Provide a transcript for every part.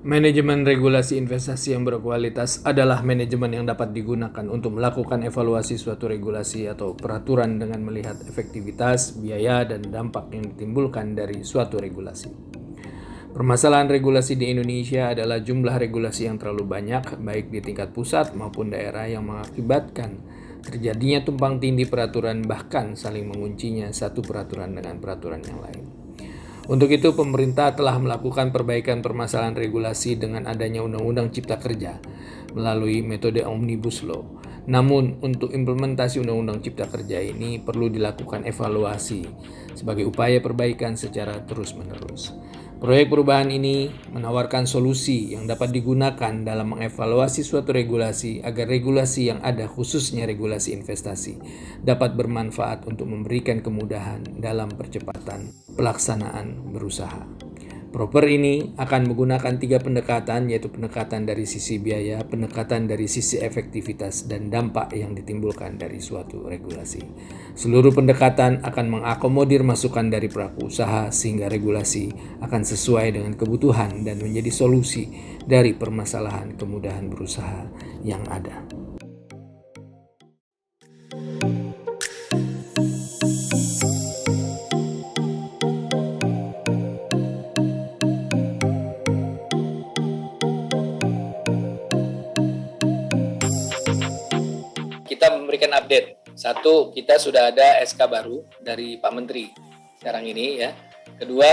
Manajemen regulasi investasi yang berkualitas adalah manajemen yang dapat digunakan untuk melakukan evaluasi suatu regulasi atau peraturan dengan melihat efektivitas, biaya, dan dampak yang ditimbulkan dari suatu regulasi. Permasalahan regulasi di Indonesia adalah jumlah regulasi yang terlalu banyak, baik di tingkat pusat maupun daerah, yang mengakibatkan terjadinya tumpang tindih peraturan, bahkan saling menguncinya satu peraturan dengan peraturan yang lain. Untuk itu, pemerintah telah melakukan perbaikan permasalahan regulasi dengan adanya Undang-Undang Cipta Kerja melalui metode Omnibus Law. Namun, untuk implementasi Undang-Undang Cipta Kerja ini perlu dilakukan evaluasi sebagai upaya perbaikan secara terus-menerus. Proyek perubahan ini menawarkan solusi yang dapat digunakan dalam mengevaluasi suatu regulasi agar regulasi yang ada, khususnya regulasi investasi, dapat bermanfaat untuk memberikan kemudahan dalam percepatan pelaksanaan berusaha. Proper ini akan menggunakan 3 pendekatan, yaitu pendekatan dari sisi biaya, pendekatan dari sisi efektivitas, dan dampak yang ditimbulkan dari suatu regulasi. Seluruh pendekatan akan mengakomodir masukan dari pelaku usaha sehingga regulasi akan sesuai dengan kebutuhan dan menjadi solusi dari permasalahan kemudahan berusaha yang ada. Kita memberikan update. Satu, kita sudah ada SK baru dari Pak Menteri sekarang ini ya. Kedua,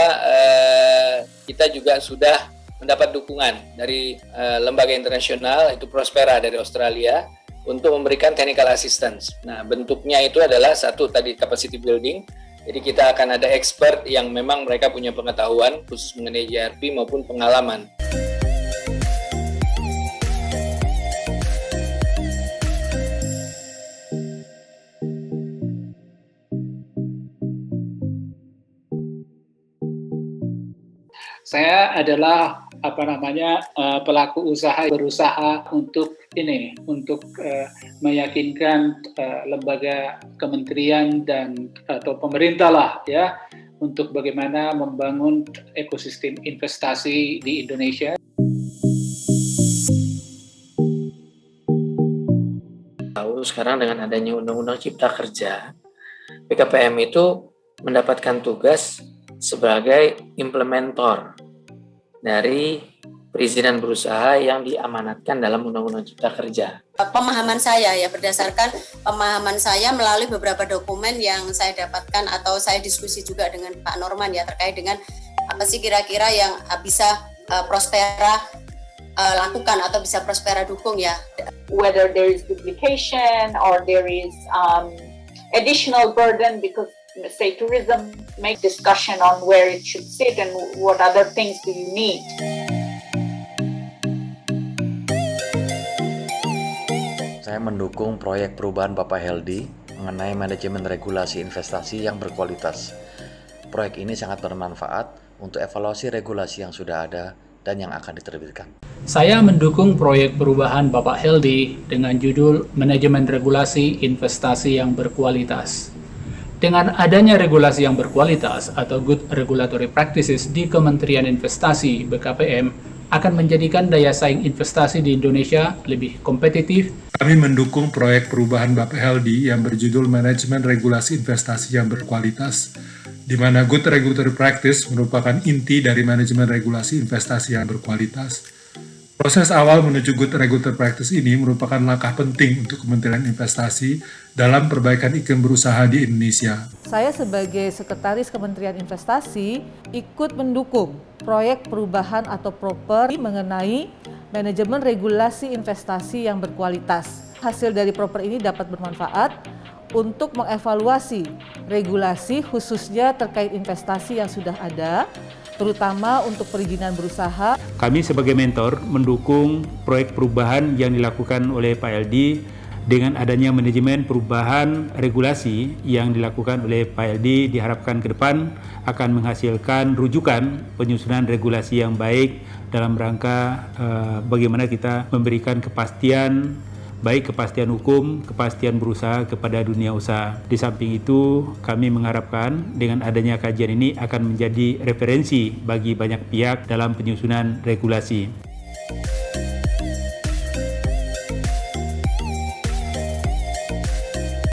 kita juga sudah mendapat dukungan dari lembaga internasional, itu Prospera dari Australia, untuk memberikan technical assistance. Nah, bentuknya itu adalah satu tadi capacity building. Jadi kita akan ada expert yang memang mereka punya pengetahuan khusus mengenai JRP maupun pengalaman. Saya adalah pelaku usaha berusaha untuk meyakinkan lembaga kementerian dan atau pemerintah lah ya untuk bagaimana membangun ekosistem investasi di Indonesia. Sekarang dengan adanya Undang-Undang Cipta Kerja, BKPM itu mendapatkan tugas sebagai implementator dari perizinan berusaha yang diamanatkan dalam Undang-Undang Cipta Kerja. Pemahaman saya ya, berdasarkan pemahaman saya melalui beberapa dokumen yang saya dapatkan atau saya diskusi juga dengan Pak Norman ya terkait dengan apa sih kira-kira yang bisa Prospera lakukan atau bisa Prospera dukung ya. Whether there is duplication or there is additional burden because say tourism make discussion on where it should sit and what other things do you need. Saya mendukung proyek perubahan Bapak Heldi mengenai manajemen regulasi investasi yang berkualitas. Proyek ini sangat bermanfaat untuk evaluasi regulasi yang sudah ada dan yang akan diterbitkan. Saya mendukung proyek perubahan Bapak Heldi dengan judul Manajemen Regulasi Investasi yang Berkualitas. Dengan adanya regulasi yang berkualitas atau Good Regulatory Practices di Kementerian Investasi (BKPM) akan menjadikan daya saing investasi di Indonesia lebih kompetitif. Kami mendukung proyek perubahan Bapak Heldi yang berjudul Manajemen Regulasi Investasi yang Berkualitas, di mana Good Regulatory Practice merupakan inti dari manajemen regulasi investasi yang berkualitas. Proses awal menuju Good Regulatory Practice ini merupakan langkah penting untuk Kementerian Investasi dalam perbaikan iklim berusaha di Indonesia. Saya sebagai Sekretaris Kementerian Investasi ikut mendukung proyek perubahan atau Proper mengenai manajemen regulasi investasi yang berkualitas. Hasil dari Proper ini dapat bermanfaat untuk mengevaluasi regulasi khususnya terkait investasi yang sudah ada, terutama untuk perizinan berusaha. Kami sebagai mentor mendukung proyek perubahan yang dilakukan oleh Pak LD dengan adanya manajemen perubahan regulasi yang dilakukan oleh Pak LD diharapkan ke depan akan menghasilkan rujukan penyusunan regulasi yang baik dalam rangka bagaimana kita memberikan kepastian baik kepastian hukum, kepastian berusaha kepada dunia usaha. Di samping itu, kami mengharapkan dengan adanya kajian ini akan menjadi referensi bagi banyak pihak dalam penyusunan regulasi. kasih.